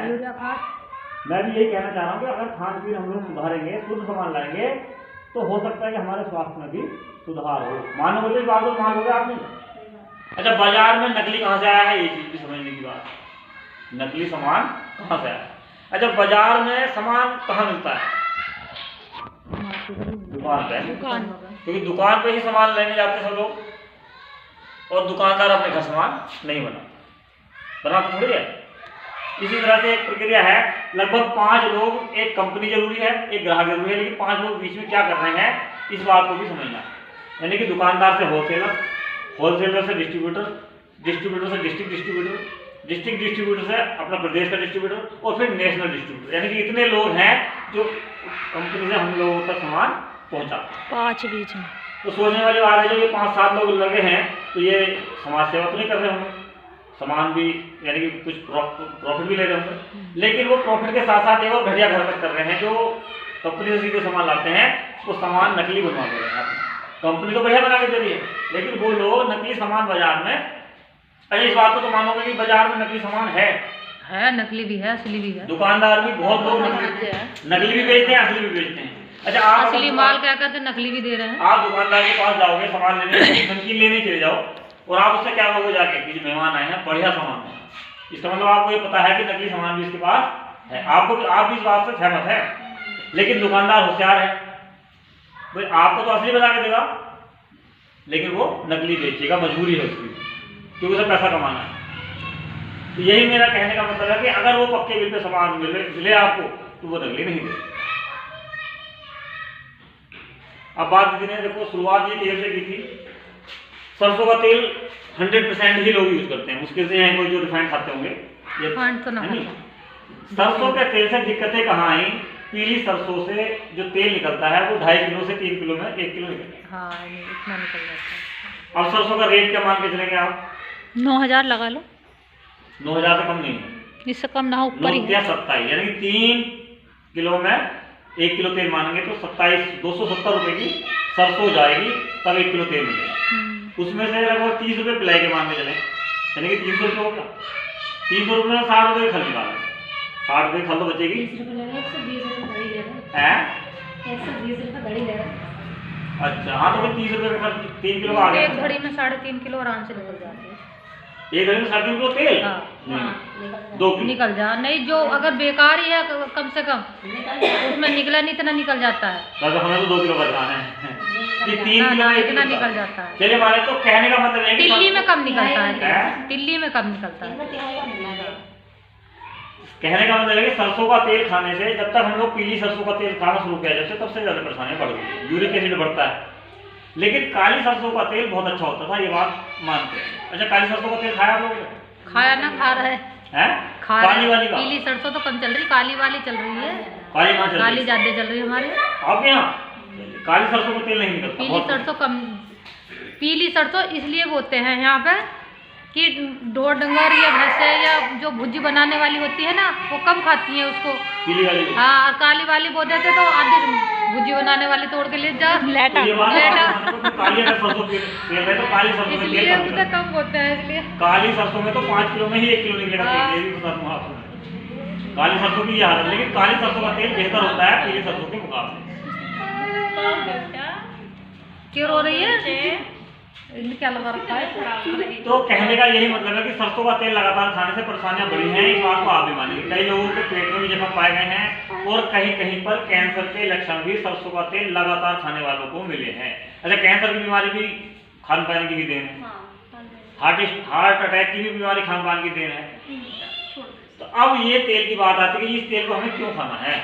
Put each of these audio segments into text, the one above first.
मैं भी यही कहना चाह रहा हूँ कि अगर खान पीन हम लोग सुधारेंगे, शुद्ध सामान लाएंगे, तो हो सकता है कि हमारे स्वास्थ्य में भी सुधार हो। मानो मुझे बात को मान लोगे आप नहीं? अच्छा, बाजार में नकली कहाँ से आया है, ये चीज भी समझने की बात। नकली सामान कहाँ से आया है? अच्छा, बाजार में सामान कहाँ मिलता है? दुकान पे। क्योंकि दुकान पे ही सामान लेने जाते सब लोग, और दुकानदार अपने घर सामान नहीं बनाता थोड़ी है। इसी तरह से एक प्रक्रिया है, लगभग 5 लोग, एक कंपनी जरूरी है, एक ग्राहक जरूरी है, लेकिन 5 लोग बीच में क्या कर रहे हैं, इस बात को भी समझना है। यानी कि दुकानदार से होलसेलर, होलसेलर से डिस्ट्रीब्यूटर, डिस्ट्रीब्यूटर से डिस्ट्रिक्ट डिस्ट्रीब्यूटर, डिस्ट्रिक्ट डिस्ट्रीब्यूटर से अपना प्रदेश का डिस्ट्रीब्यूटर, और फिर नेशनल डिस्ट्रीब्यूटर। यानी कि इतने लोग हैं जो कंपनी से हम लोगों तक सामान पहुँचाते हैं। 5 बीच में तो सोचने वाली बात है, जो ये 5-7 लोग लगे हैं, तो ये समाज सेवा तो नहीं कर रहे होंगे, सामान भी यानी कि कुछ प्रॉफिट भी ले रहे होंगे, लेकिन वो प्रॉफिट के साथ साथ एक और घटिया खर्च कर रहे हैं। जो कंपनी से सीधे सामान लाते हैं, वो सामान नकली बनवा दे रहे हैं। कंपनी तो बढ़िया बना के दे रही है, लेकिन वो लोग नकली सामान बाजार में। अरे इस बात को तो मानोगे कि बाजार में नकली सामान है, नकली भी है, असली भी है। दुकानदार भी बहुत लोग नकली भी बेचते हैं, असली भी बेचते हैं। अच्छा, आप असली माल क्या कहते हैं, नकली भी दे रहे हैं। आप दुकानदार के पास जाओगे सामान लेने, नमकीन लेने चले जाओ, और आप उससे क्या कहोगे जाके कि मेहमान आए हैं, बढ़िया सामान है। इसका मतलब आपको ये पता है कि नकली सामान भी इसके पास है, आपको आप भी इस बात से सहमत है। लेकिन दुकानदार होशियार है, भाई आपको तो असली बना के देगा, लेकिन वो नकली बेचेगा, मजबूरी है उसकी, क्योंकि उसे पैसा कमाना है। तो यही मेरा कहने का मतलब है कि अगर वो पक्के बिल पे सामान मिले आपको, तो वो नकली नहीं दे। अब बात दीदी ने देखो शुरुआत ये तेल से की थी। सरसों का तेल 100% ही लोग यूज करते हैं, मुश्किल से यहाँ कोई जो रिफाइंड खाते होंगे। ये सरसों के तेल से दिक्कतें कहाँ आई? पीली सरसों से जो तेल निकलता है वो 2.5 किलो से 3 किलो में 1 किलो निकलता है। इतना निकल जाता है। अब सरसों का रेट क्या मान के चलेंगे आप? 9,000 लगा लो। 9,000 से कम नहीं है, इससे कम ना हो, ऊपर ही है। 27, यानी कि 3 किलो में 1 किलो तेल मानेंगे तो 270 रुपए की सरसों जाएगी, तब 1 किलो तेल मिलेगा। उसमें से लगभग 30 रुपए पिलाई के मान के चले, यानी कि 300 रुपये हो गया। 300 रुपये में 60 रुपये खल निकालें, 60 रुपये खल तो बचेगी। 120 रुपये घड़ी ले रहे हैं, 120 रुपये घड़ी ले रहे। अच्छा हाँ, तो फिर 30 रुपये का 3 किलो आ गया। एक घड़ी में 3.5 किलो आराम से निकल जाते हैं। एक घड़ी में 3.5 किलो तेल? हाँ, 2 किलो निकल जा। नहीं, जो अगर बेकार ही है कम से कम उसमें निकला नहीं, इतना निकल जाता है। बस हमें तो 2 किलो बचाना है कि 3 किलो में इतना निकल जाता है। चलिए माने, तो कहने का मतलब है कि दिल्ली में कम निकलता है, दिल्ली में कम निकलता है। कहने का मतलब है कि सरसों का तेल खाने से, जब तक हम लोग पीली सरसों का तेल खाना शुरू किया जब से, तब से ज्यादा परेशानियां बढ़ गई, यूरिक एसिड बढ़ता है। लेकिन काली सरसों का तेल बहुत अच्छा होता था, ये बात मानते हैं। अच्छा, काली सरसों का तेल खाया आप लोगों ने? खाया ना, खा रहे हैं? काली वाली का? पीली सरसों तो कम चल रही, काली वाली चल रही है। काली कहाँ चल रही? काली ज्यादा चल रही है हमारे आपके यहाँ। काली सरसों का तेल नहीं निकलता, पीली सरसों कम। पीली सरसों इसलिए बोते हैं यहाँ पे कि ढोर डंगर या भैंसे या जो भुजी बनाने वाली होती है ना, वो कम खाती है उसको, पीली वाली। हाँ, और काली वाली बो देते तो आधी भुजी बनाने वाली तोड़ के ले जा लेटा काली सरसों के तेल है तो काली सरसों के इसलिए उसे कम बोलते हैं, इसलिए काली सरसों में तो 5 किलो में ही 1 किलो निकलेगा तेल, ये भी बता दूं आपको। काली सरसों की ये हालत, लेकिन काली सरसों का तेल बेहतर होता है पीली सरसों के मुकाबले। क्यों रो रही है? क्या लगा रखा है? तो कहने का यही मतलब है कि सरसों का तेल लगातार खाने से परेशानियां बढ़ी हैं, इस बात को आप भी मानिए। कई लोगों के पेट में भी जख्म पाए गए हैं, और कहीं कहीं पर कैंसर के लक्षण भी सरसों का तेल लगातार खाने वालों को मिले हैं। अच्छा, कैंसर की बीमारी भी खान पान की भी देन है, हार्ट अटैक की भी बीमारी खान पान की देन है। तो अब ये तेल की बात आती है कि इस तेल को हमें क्यों खाना है।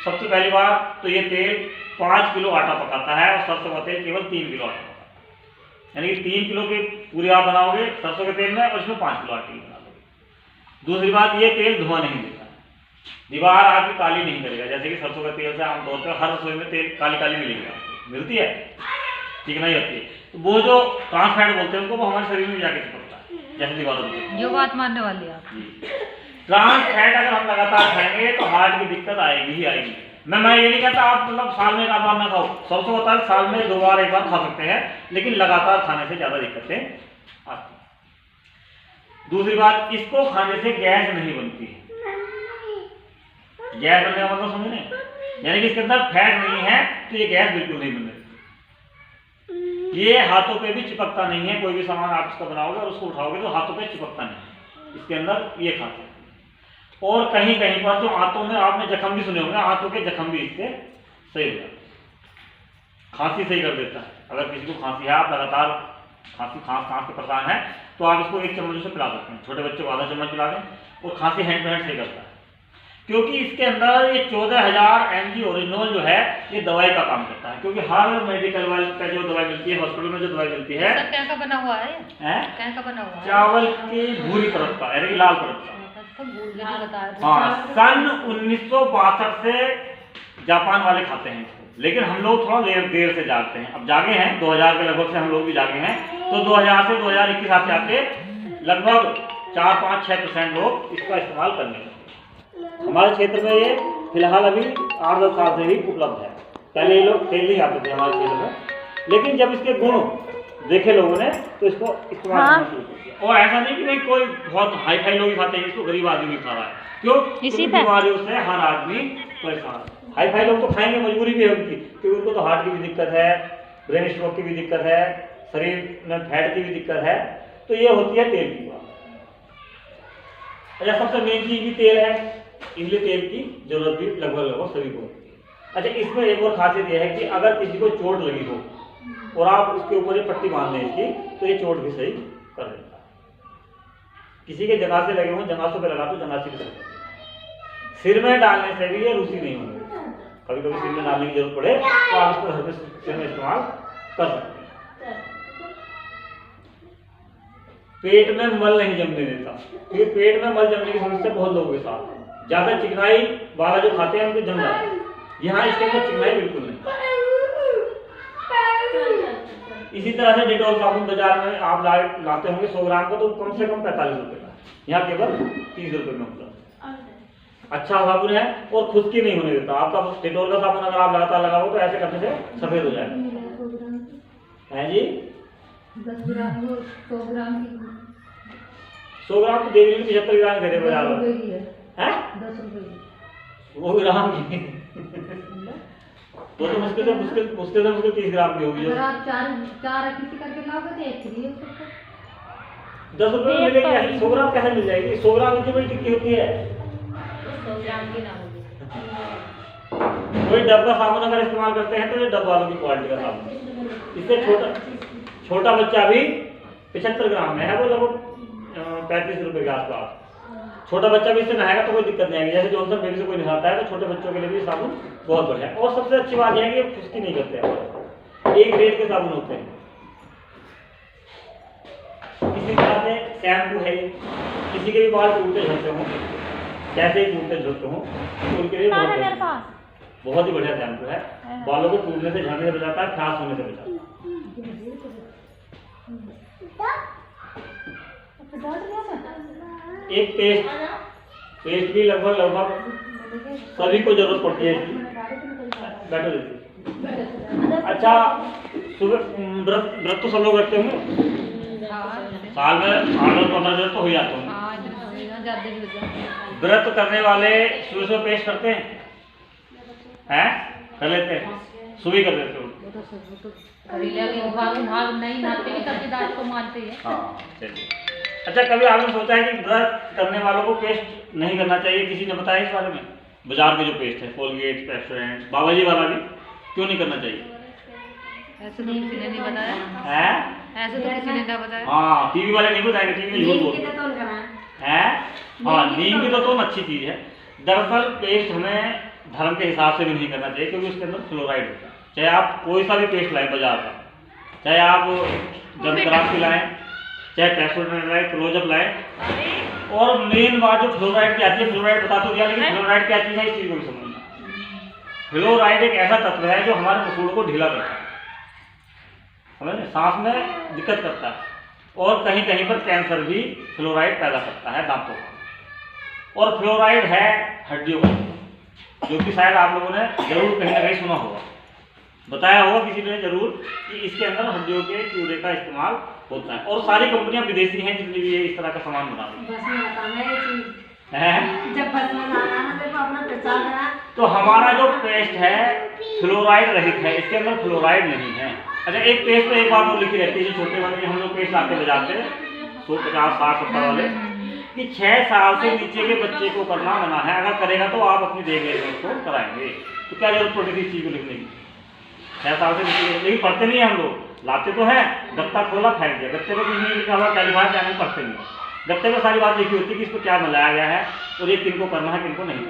सबसे पहली बात तो ये तेल 5 किलो आटा पकाता है, और सरसों का तेल केवल 3 किलो आटा, यानी कि 3 किलो के पूरे आप बनाओगे सरसों के तेल में, और इसमें 5 किलो आटे की बना दोगे। दूसरी बात, ये तेल धुआं नहीं देता, दीवार आपकी काली नहीं करेगा, जैसे कि सरसों के तेल से आमतौर पर हर रसोई में तेल काली काली मिलेगी, आपको मिलती है, ठीक नहीं होती है। तो वो जो ट्रांस फैट बोलते हैं उनको, वो हमारे शरीर में जाके चिपकता है, जैसे दीवारों में। जो बात मानने वाली है आप। ट्रांस फैट अगर हम लगातार खाएंगे तो हार्ट की दिक्कत आएगी ही आएगी। मैं ये नहीं कहता आप मतलब साल में 1 बार ना खाओ, सरसों का तेल साल में 2 बार 1 बार खा सकते हैं, लेकिन लगातार खाने से ज्यादा दिक्कतें आती हैं। दूसरी बात, इसको खाने से गैस नहीं बनती है। गैस बनने का मतलब समझे, यानी कि इसके अंदर फैट नहीं है तो ये गैस बिल्कुल नहीं बन रही। ये हाथों पे भी चिपकता नहीं है, कोई भी सामान आप इसका बनाओगे और उसको उठाओगे तो हाथों पे चिपकता नहीं है, इसके अंदर ये खासियत है। और कहीं कहीं पर जो हाथों में आपने जख्म भी सुने होंगे, हाथों के जख्म भी इससे सही हो जाते हैं, खांसी सही कर देता है। अगर किसी को खांसी है, आप लगातार खांस के परेशान है तो आप इसको 1 चम्मच से पिला सकते हैं, छोटे बच्चे को आधा चम्मच पिला दें, और खांसी हैंड टू हैंड सही करता है। क्योंकि इसके अंदर ये 14,000 mg ओरिजिनल जो है ये दवाई का काम करता है, क्योंकि हर मेडिकल वाले का जो दवाई मिलती है, हॉस्पिटल में जो दवाई मिलती है, सर क्या का बना हुआ है? क्या का बना हुआ है? चावल की भूरी परत का, यानी लाल परत का। हाँ, सन 1962 से जापान वाले खाते हैं इसको, लेकिन हम लोग थोड़ा देर से जागते हैं। अब जागे हैं 2000 के लगभग से, हम लोग भी जागे हैं, तो 2000 से 2021 आते आते लगभग 4-5-6% लोग इसका इस्तेमाल करने लगे। हमारे क्षेत्र में ये फिलहाल अभी 8-10 साल से ही उपलब्ध है। पहले ये लोग तेल नहीं आते थे हमारे क्षेत्र में, लेकिन जब इसके गुण देखे लोगों ने तो इसको इस्तेमाल करना शुरू कर दिया। और ऐसा नहीं कि भाई कोई बहुत हाई फाई लोग ही खाते हैं इसको, गरीब आदमी भी खा रहा है। क्यों? क्योंकि बीमारियों से हर आदमी परेशान है। हाई फाई लोग तो खाएंगे, मजबूरी भी है उनकी, क्योंकि उनको तो हार्ट की भी दिक्कत है, ब्रेन स्ट्रोक की भी दिक्कत है, शरीर में फैट की भी दिक्कत है, तो ये होती है तेल की बात। अच्छा, सबसे मेन चीज भी तेल है, इसलिए तेल की जरूरत भी लगभग सभी को होती है। अच्छा, इसमें एक और खासियत यह है कि अगर किसी को चोट लगी हो और आप उसके ऊपर ये पट्टी बांध दें इसकी, तो ये चोट भी सही कर देता है। किसी के जगासे लगे हों, जगासों पे लगा तो जगासे भी सही कर देता है। सिर में डालने से भी ये रूसी नहीं होगी। कभी कभी सिर में डालने की जरूरत पड़े तो आप इसको घर पे सिर में इस्तेमाल कर सकते हैं। पेट में मल नहीं जमने देता, क्योंकि पेट में मल जमने की समस्या बहुत लोगों के साथ है। ज्यादा चिकनाई वाला जो खाते हैं उनको जम जाता है, यहाँ इसके अंदर चिकनाई बिल्कुल नहीं। इसी तरह से डेटॉल साबुन बाजार में आप लाते होंगे 100 ग्राम का, तो कम से कम 45 रुपए का, यहाँ केवल 30 रुपए में उपलब्ध। अच्छा साबुन है और खुश्की नहीं होने देता। आपका डेटॉल का साबुन अगर आप लगातार लगाओ तो ऐसे करने से सफेद हो जाएगा। है जी, 10 ग्राम 100 ग्राम की 100 ग्राम तो देवी 75 ग्राम दे रहे बाजार में है, 10 रुपए वो ग्राम की वो तो मुश्किल से 30 ग्राम की होगी। अगर आप चार किसी करके लाओगे तो एक फ्री है, 10 रुपए में मिलेगी। 100 ग्राम कैसे मिल जाएगी? 100 ग्राम की बड़ी टिक्की होती है, 100 ग्राम की ना होगी। कोई डब्बा साबुन अगर इस्तेमाल करते हैं तो ये डब्बा वालों की क्वालिटी का साबुन। इससे छोटा बच्चा भी 75 ग्राम में है, वो लगभग 35 रुपए के आसपास। छोटा बच्चा भी इससे नहाएगा तो कोई दिक्कत नहीं आएगी। जैसे जॉनसन बेबी से कोई नहाता है तो छोटे बच्चों के लिए भी साबुन बहुत बढ़िया है। और सबसे अच्छी बात यह है कि खुश्की नहीं करते हैं, एक ग्रेड के साबुन होते हैं। इसी तरह से शैम्पू है, किसी के भी बाल टूटते झड़ते हों, कैसे ही टूटते झड़ते हों, तो उनके लिए बहुत ही बढ़िया शैम्पू है। बालों को टूटने से, झड़ने से बचाता है, खास होने से बचाता है। एक पेस्ट भी लगभग सभी को जरूरत पड़ती है इसकी। बैठो देखिए। अच्छा, सुबह व्रत तो सब लोग रखते होंगे, साल में 8-15 दिन तो हो जाते होंगे। व्रत करने वाले सुबह पेस्ट करते हैं, कर लेते हैं, सुबह कर लेते हो। हाँ, चलिए। अच्छा, कभी आपने सोचा है कि व्रत करने वालों को पेस्ट नहीं करना चाहिए? किसी ने बताया इस बारे में? बाजार के जो पेस्ट है, कोलगेट, पेप्सोडेंट, बाबा जी वाला भी, क्यों नहीं करना चाहिए? ऐसे तो किसी ने नहीं बताया है, ऐसे तो किसी ने नहीं बताया। हाँ, टीवी वाले नहीं बताएंगे, टीवी में झूठ बोलते हैं। हाँ, नीम की तो अच्छी चीज है। दरअसल पेस्ट हमें धर्म के हिसाब से भी नहीं करना चाहिए, क्योंकि उसके अंदर फ्लोराइड होता है। चाहे आप कोई सा भी पेस्ट लाएं बाजार का, चाहे आप जमक्राफ्ट लाएं, चाहे पेप्सोडेंट लाएं, क्लोजअप लाएं, और मेन बात जो फ्लोराइड की आती है, फ्लोराइड बता तो दिया, लेकिन फ्लोराइड क्या चीज है इस चीज को भी समझना। फ्लोराइड एक ऐसा तत्व है जो हमारे मसूड़ों को ढीला करता है, समझे, सांस में दिक्कत करता है, और कहीं कहीं पर कैंसर भी फ्लोराइड पैदा करता है दांतों का। और फ्लोराइड है हड्डियों का, जो कि शायद आप लोगों ने जरूर कहीं ना कहीं सुना होगा, बताया होगा किसी ने जरूर, कि इसके अंदर हड्डियों के कीड़े का इस्तेमाल होता है। और सारी कंपनियां विदेशी हैं जितनी भी ये इस तरह का सामान बना रही हैं। जब बस में जाना है तो तो हमारा जो पेस्ट है फ्लोराइड रहित है, इसके अंदर फ्लोराइड नहीं है। अच्छा, एक पेस्ट तो एक बात और लिखी रहती है, जो छोटे वाले हम लोग पेस्ट आते बजाते 150, 60, 70 वाले, कि 6 साल से नीचे के बच्चे को करना मना है। अगर करेगा तो आप अपनी देख रेख में उसको कराएंगे, तो क्या जरूरत पड़ेगी इस चीज़ को लिखने की? 6 साल से नीचे, लेकिन पढ़ते नहीं है हम लोग, लाते तो हैं, गत्ता खोला फेंक दिया, गत्ते में कुछ नहीं लिखा हुआ, क्या लिखा है क्या नहीं पढ़ते नहीं। गत्ते में सारी बात लिखी होती है कि इसको क्या मिलाया गया है और ये किनको करना है किनको नहीं।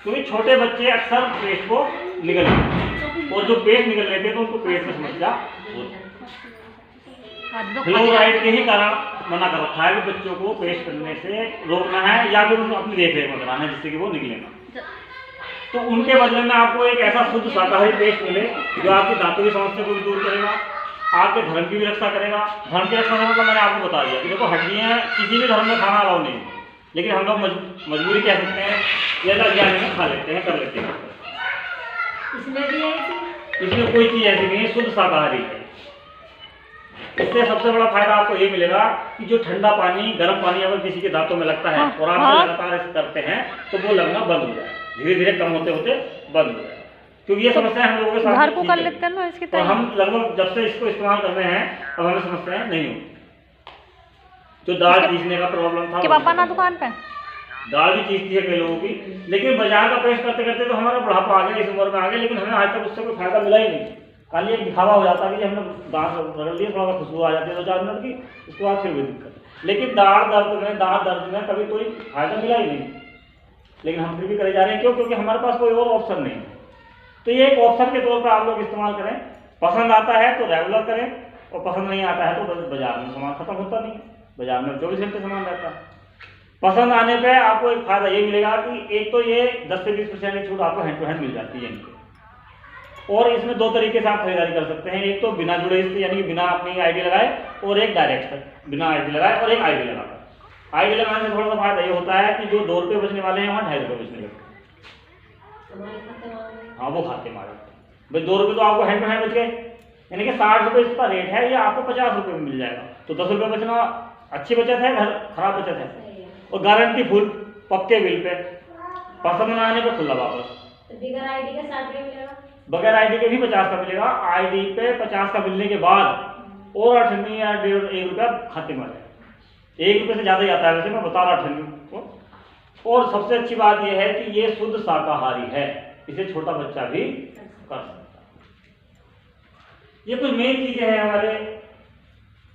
क्योंकि छोटे बच्चे अक्सर पेस्ट को निगल लेते हैं, और जो पेस्ट निगल लेते हैं तो उनको पेट में समस्या होती है। फ्लोराइड के ही कारण मना कर रखा है कि बच्चों को पेस्ट करने से रोकना है या फिर उनको अपनी देख रेख में कराना है जिससे कि वो निकलेगा। तो उनके बदले में आपको एक ऐसा शुद्ध शाकाहारी पेस्ट मिले जो आपकी दांतों की समस्या को भी दूर करेगा, आपके धर्म की भी रक्षा करेगा। धर्म की रक्षा का मतलब मैंने आपको बता दिया कि देखो हड्डियाँ किसी भी धर्म में खाना अलाउ नहीं, लेकिन हम लोग मजबूरी कह सकते हैं या ज्ञान में खा लेते हैं, कर लेते हैं। इसमें कोई चीज़ ऐसी नहीं है, शुद्ध शाकाहारी है। इससे सबसे बड़ा फायदा आपको ये मिलेगा कि जो ठंडा पानी, गर्म पानी अगर किसी के दांतों में लगता है और आप लगातार ऐसे करते हैं तो वो लगना बंद हो जाए, धीरे धीरे कम होते होते बंद हो जाए। क्योंकि ये समस्या हम लोगों के साथ घर को कर लेते हैं ना इसके तो हम लगभग जब से इसको इस्तेमाल कर रहे हैं अब हमें समस्याएं नहीं होती। जो दाल पीसने का प्रॉब्लम था, पापा ना दुकान पे दाल भी चीजती है कई लोगों की, लेकिन बाजार का पेस्ट करते करते तो हमारा बुढ़ापा आ गया, इस उम्र में आ गया, लेकिन हमें आज तक उससे कोई फायदा मिला ही नहीं। खाली एक दिखावा हो जाता है कि हमने दांत रगड़ लिए, थोड़ा सा खुशबू आ जाती है 2-4 मिनट की, उसके बाद फिर वही दिक्कत। लेकिन दांत दर्द में कभी कोई फायदा मिला ही नहीं, लेकिन हम फिर भी करे जा रहे हैं। क्यों? क्योंकि हमारे पास कोई और ऑप्शन नहीं है। तो ये एक ऑप्शन के तौर पर आप लोग इस्तेमाल करें। पसंद आता है तो रेगुलर करें, और पसंद नहीं आता है तो बाजार में सामान खत्म होता नहीं, बाजार में 24 घंटे सामान रहता है। पसंद आने पे आपको एक फायदा ये मिलेगा कि एक तो ये 10 से 20% की छूट आपको हैंड टू हैंड मिल जाती है इनके। और इसमें 2 तरीके से आप खरीदारी कर सकते हैं, एक तो बिना जुड़े इससे यानी कि बिना अपनी आईडी लगाए, और एक डायरेक्ट बिना आईडी लगाए और एक आईडी लगाकर। आईडी लगाने से थोड़ा सा फायदा ये होता है कि जो 2 रुपये बचने वाले हैं वहाँ 2.5 रुपये बचने लगते हैं। हाँ, वो खाते मारे भाई 2 रुपये तो आपको हैंड टू हैंड बच गए, यानी कि 60 रुपये इसका रेट है, ये आपको 50 रुपये में मिल जाएगा। तो 10 रुपये बचना अच्छी बचत है, खराब बचत है। और गारंटी फुल पक्के बिल पे, पसंद न आने पे खुला वापस। बगैर आईडी के 60 रुपये मिलेगा, बगैर आईडी के भी 50 का मिलेगा। आईडी पे 50 का मिलने के बाद और 8 या 1.5 रुपया खाते में आ जाए। 1 रुपये से ज़्यादा ही आता है वैसे, मैं बता रहा 8 को। और सबसे अच्छी बात यह है कि ये शुद्ध शाकाहारी है, इसे छोटा बच्चा भी कर सकता है। ये कुछ मेन चीजें हैं हमारे।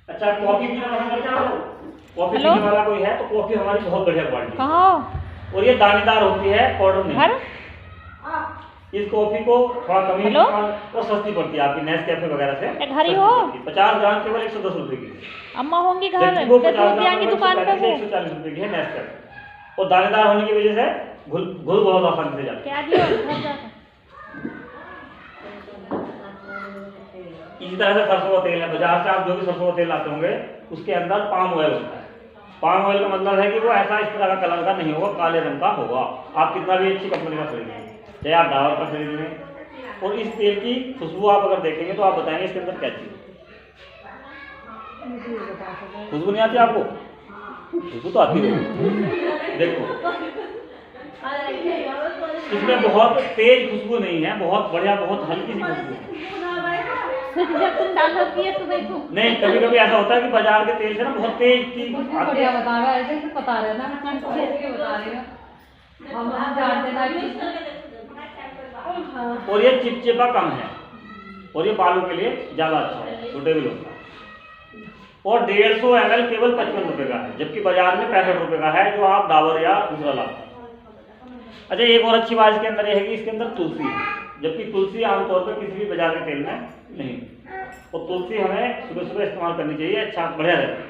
अच्छा, कॉफी पीना पसंद करते हैं आप लोग? कॉफी पीने वाला कोई है तो कॉफी हमारी बहुत बढ़िया क्वालिटी है, और ये दानेदार होती है, पाउडर नहीं। इस कॉफी को थोड़ा कमी और सस्ती पड़ती है आपकी नेस्कैफे वगैरह से। घर ही हो 50 ग्राम केवल 110 रुपए की। अम्मा होंगी घर में, 50 ग्राम की दुकान पे 140 रुपए की है नेस्कैफे, और दानेदार होने की वजह से घुल बहुत आसानी से जाती है। इसी तरह से सरसों का तेल है, बाजार से आप जो भी सरसों का तेल लाते होंगे उसके अंदर पाम ऑयल होता है। पाम ऑयल का मतलब है कि वो ऐसा इस तरह का कलर का नहीं होगा, काले रंग का होगा। आप कितना भी अच्छी कंपनी का खरीदें, चाहे आप डाबर का खरीद लें, और इस तेल की खुशबू आप अगर देखेंगे तो आप बताएंगे इसके अंदर क्या चीज़। खुशबू नहीं आती आपको? खुशबू तो आती है, देखो इसमें बहुत तेज खुशबू नहीं है, बहुत बढ़िया, बहुत हल्की सी खुशबू है। जब तुम डालोगी तो देखो नहीं, कभी कभी ऐसा होता है कि बाजार के तेल से ना बहुत तेज की बढ़िया बता रहा है, ऐसे बता रहे ना, मैं तो ऐसे बता रही हूं, हम जानते ना कि। और ये चिपचिपा कम है, और ये बालों के लिए ज़्यादा अच्छा है, सूटेबल होता है। और 150 ml केवल 55 रुपये का है, जबकि बाजार में 65 रुपये का है, जो आप डाबर या दूसरा लाते हैं। अच्छा, एक और अच्छी बात इसके अंदर यह है कि इसके अंदर तुलसी है, जबकि तुलसी आमतौर पर किसी भी बाजार के तेल में नहीं। और तुलसी हमें सुबह सुबह इस्तेमाल करनी चाहिए, अच्छा बढ़िया रहता है।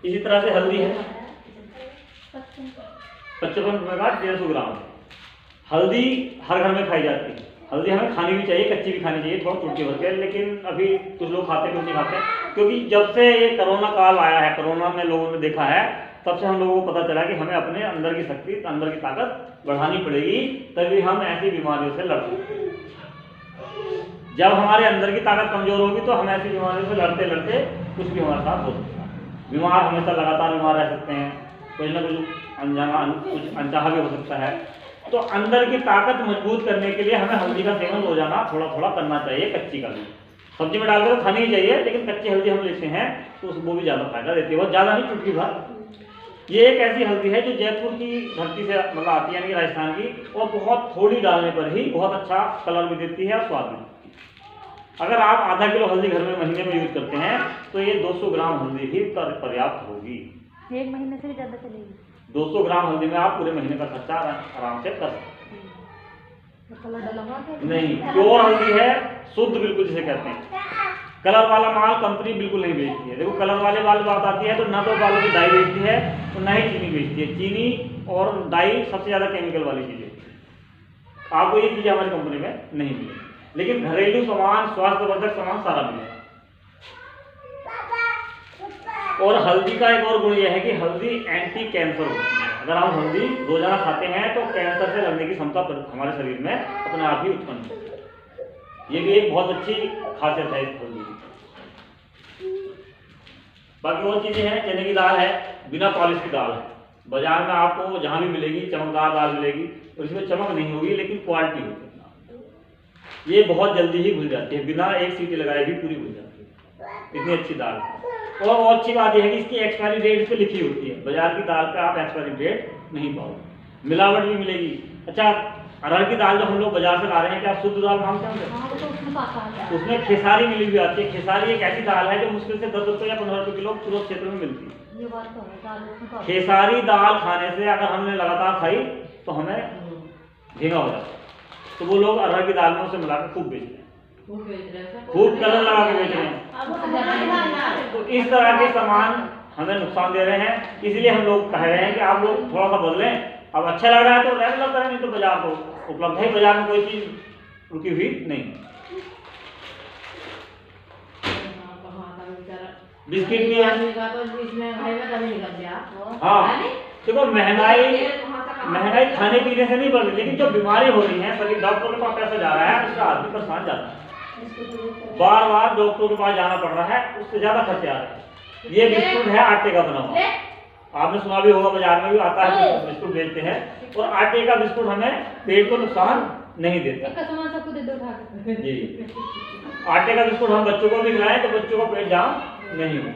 इसी तरह से हल्दी है 55 रुपये का 150 ग्राम। हल्दी हर घर में खाई जाती है, हल्दी हमें खानी भी चाहिए, कच्ची भी खानी चाहिए, थोड़ा चुटकी भर के, लेकिन अभी कुछ लोग खाते हैं कुछ नहीं खाते, क्योंकि जब से ये कोरोना काल आया है, कोरोना में लोगों ने देखा है, तब से हम लोगों को पता चला कि हमें अपने अंदर की शक्ति, अंदर की ताकत बढ़ानी पड़ेगी, तभी हम ऐसी बीमारियों से लड़ सकते हैं। जब हमारे अंदर की ताकत कमजोर होगी तो हम ऐसी बीमारियों से लड़ते लड़ते कुछ भी हमारे साथ हो सकता है। बीमार हमेशा लगातार बीमार रह सकते हैं, कुछ ना कुछ अनचाहा भी हो सकता है। तो अंदर की ताकत मजबूत करने के लिए हमें हल्दी का सेवन रोजाना थोड़ा थोड़ा करना चाहिए। कच्ची का भी सब्जी में डालकर तो खानी ही चाहिए, लेकिन कच्ची हल्दी हम लेते हैं तो वो भी ज़्यादा फायदा देती है, बहुत ज़्यादा नहीं, चुटकी भर। ये एक ऐसी हल्दी है जो जयपुर की धरती से मतलब आती है, यानी कि राजस्थान की, और बहुत थोड़ी डालने पर ही बहुत अच्छा कलर भी देती है और स्वाद भी देती है। अगर आप आधा किलो हल्दी घर में महीने में यूज करते हैं तो ये 200 ग्राम हल्दी ही पर्याप्त होगी। 1 महीने से भी ज़्यादा चलेगी। 200 ग्राम हल्दी में आप पूरे महीने का खर्चा आराम से कर सकते हैं। कलर डलवा के नहीं, प्योर हल्दी है, शुद्ध बिल्कुल जिसे कहते हैं। कलर वाला माल कंपनी बिल्कुल नहीं बेचती है। देखो कलर वाले बात आती है तो ना तो वालों की डाई बेचती है तो ना ही चीनी बेचती है। चीनी और डाई सबसे ज़्यादा केमिकल वाली चीज़ें, आपको ये चीज़ें हमारी कंपनी में नहीं मिलेगी, लेकिन घरेलू सामान, स्वास्थ्यवर्धक सामान सारा मिलेगा। और हल्दी का एक और गुण यह है कि हल्दी एंटी कैंसर होती है। अगर हम हल्दी रोजाना खाते हैं तो कैंसर से लड़ने की क्षमता हमारे शरीर में अपने आप ही उत्पन्न होती है। ये भी एक बहुत अच्छी खासियत है इस हल्दी की। बाकी और चीज़ें हैं, चने की दाल है, बिना पॉलिश की दाल है, बाजार में आपको जहाँ भी मिलेगी चमकदार दाल मिलेगी, और इसमें चमक नहीं होगी लेकिन क्वालिटी होगी। ये बहुत जल्दी ही घुल जाती है, बिना एक सीटी लगाए भी पूरी घुल जाती है, इतनी अच्छी दाल है। और अच्छी बात यह है कि इसकी एक्सपायरी डेट इस पे लिखी होती है। बाजार की दाल पे आप एक्सपायरी डेट नहीं पाओगे, मिलावट भी मिलेगी। अच्छा, अरहर की दाल जो हम लोग बाजार से ला रहे हैं, क्या शुद्ध दाल मानते हैं? उसमें खेसारी मिली हुई आती है। खेसारी एक ऐसी दाल है जो मुश्किल से 10 रुपये या 15 रुपये किलो पूरे क्षेत्र में मिलती है। खेसारी दाल खाने से अगर हमने लगातार खाई तो हमें झींगा हो जाता है, तो वो लोग अरहर की दाल में उसे मिलाकर खूब बेचते हैं, खूब कलर लगा के बेच रहे हैं। तो इस तरह के सामान हमें नुकसान दे रहे हैं, इसलिए हम लोग कह रहे हैं कि आप लोग थोड़ा सा बदलें। अब अच्छा लग रहा है तो रेगुलर करें, नहीं तो बाजार को उपलब्ध है, बाजार में कोई चीज रुकी हुई नहीं। बिस्किट भी है। हाँ देखो, महंगाई खाने पीने से नहीं बढ़ रही, लेकिन जो बीमारी हो रही है, सभी डॉक्टर के पास पैसा जा रहा है, उससे आदमी परेशान जाता है, बार बार डॉक्टर के पास जाना पड़ रहा है, उससे ज्यादा खर्चे आ रहे हैं। ये बिस्कुट है आटे का बना हुआ, आपने सुना भी होगा, बाजार में भी आता है, बिस्कुट बेचते हैं, और आटे का बिस्कुट हमें पेट को नुकसान नहीं देता जी। आटे का बिस्कुट हम बच्चों को भी खिलाएं तो बच्चों का पेट जाम नहीं हो।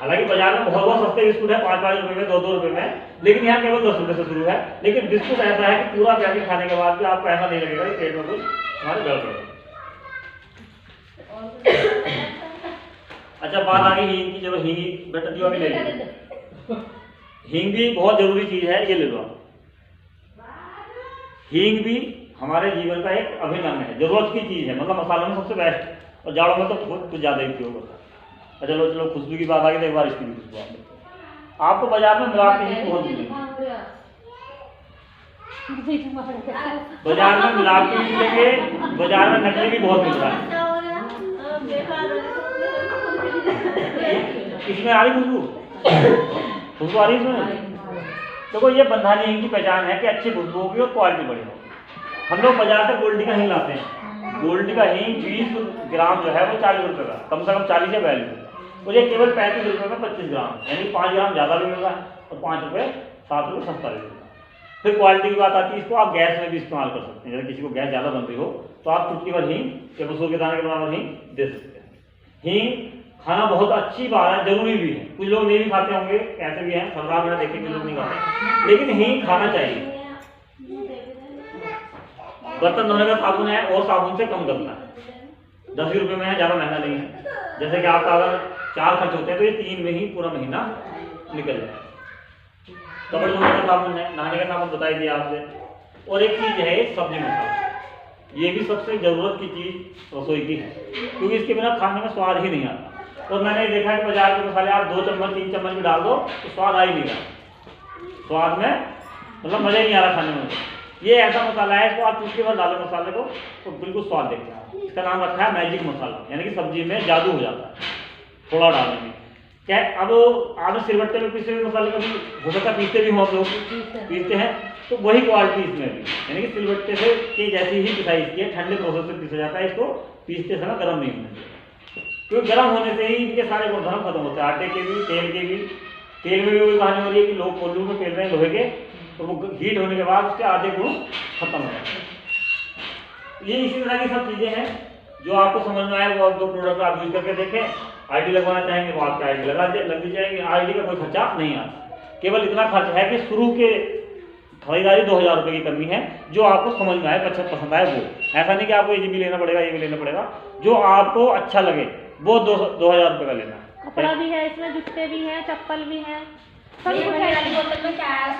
हालांकि बाजार में बहुत सस्ते बिस्कुट है, 5-5 रुपए में, 2-2 रुपए में, लेकिन यहाँ केवल 10 रुपए से शुरू है। लेकिन बिस्कुट ऐसा है कि पूरा पैकेट खाने के बाद भी आपको ऐसा नहीं लगेगा कि पेट में कुछ हमारे गड़बड़ है। अच्छा, बात आ गई हींग की। चलो हींग बेटा दिया भी ले लीजिए। हींग भी बहुत जरूरी चीज है, ये ले लो। हींग भी हमारे जीवन का एक अभिन्न अंग है, जरूरत की चीज है, मतलब मसालों में सबसे बेस्ट, और जाड़ों में तो कुछ ज्यादा ही उपयोग होता है। अच्छा चलो खुशबू की बात आ गई तो एक बार इसकी भी खुशबू आपको बाजार में मिलावटी हींग बहुत मिलेगी। बाजार में मिलावटी मिलेंगे, बाजार में नकली भी बहुत मिल रहा है। इसमें आ रही खुशबू आ रही इसमें। देखो ये बंधानी हींग की पहचान है कि अच्छी खुशबू होगी और क्वालिटी बढ़िया होगी। हम लोग बाजार से गोल्डी का हींग लाते हैं, गोल्डी का हींग 20 ग्राम जो है वो 40 रुपये का, कम से कम 40 या 42, और ये केवल 35 रुपये में 25 ग्राम, यानी 5 ग्राम ज़्यादा भी मिल रहा है और 5 रुपये 7 रुपये सस्ता भी मिल रहा है। फिर क्वालिटी की बात आती है, इसको आप गैस में भी इस्तेमाल कर सकते हैं। अगर किसी को गैस ज़्यादा बन रही हो तो आप चुटकी भर हींग या 200 के दाने के बराबर हींग दे सकते हैं। हींग खाना बहुत अच्छी बात है, जरूरी भी है। कुछ लोग नहीं भी खाते होंगे, ऐसे भी हैं, सरदार मैंने देखे कुछ लोग नहीं खाते, लेकिन हींग खाना चाहिए। बर्तन धोने का साबुन है और साबुन से कम करना है, 10 रुपये में है, ज़्यादा महंगा नहीं है। जैसे कि आपका अगर 4 खर्च होते हैं तो ये 3 में ही पूरा महीना निकल जाए। कपड़े धोने का साबुन है, नहाने का साबुन बताई दिया आपसे। और एक चीज़ है सब्जी मसाला, ये भी सबसे ज़रूरत की चीज़ रसोई की है, क्योंकि इसके बिना खाने में स्वाद ही नहीं आता। और मैंने देखा है कि बाजार के मसाले आप 2 चम्मच 3 चम्मच भी डाल दो तो स्वाद आ ही नहीं रहा, स्वाद में मतलब मज़ा ही नहीं आ रहा खाने में। ये ऐसा मसाला है, इसको आप चुटकी भर डालो मसाले को तो बिल्कुल स्वाद देखते हैं। इसका नाम रखा है मैजिक मसाला, यानी कि सब्जी में जादू हो जाता है थोड़ा डालने में। क्या अब आप सिलबट्टे में पीसे हुए मसाले कभी हो सकता है पीसते भी हों, आप लोग पीसते हैं, तो वही क्वालिटी इसमें भी, यानी कि सिलबट्टे से की जैसी ही पिसाई इसकी है, ठंडे प्रोसेस से पीसा जाता है, इसको पीसते समय गर्म नहीं होना चाहिए। क्योंकि गर्म होने से ही इनके सारे गुणधर्म खत्म होते हैं, आटे के भी, तेल के भी। तेल में भी वही कहानी हो रही है कि लोग कोल्लू में पेल रहे हैं लोहे के, तो वो हीट होने के बाद उसके आधे गुण खत्म हो जाते हैं। ये इसी तरह की सब चीज़ें हैं जो आपको समझ में आए, वो आप 2 प्रोडक्ट आप यूज करके देखें। आईडी लगवाना चाहेंगे तो आपकी आईडी लग दी जाएगी। आईडी का कोई खर्चा नहीं आता, केवल इतना खर्च है कि शुरू के खरीदारी 2000 रुपये की करनी है, जो आपको समझ में आए, अच्छा पसंद आए वो। ऐसा नहीं कि आपको ये भी लेना पड़ेगा, ये भी लेना पड़ेगा, जो आपको अच्छा लगे वो 2000 रुपये का लेना है। कपड़ा भी है इसमें, जूते भी हैं, चप्पल भी हैं, सब ये कुछ बड़ी है। वाली बोतल में क्या है?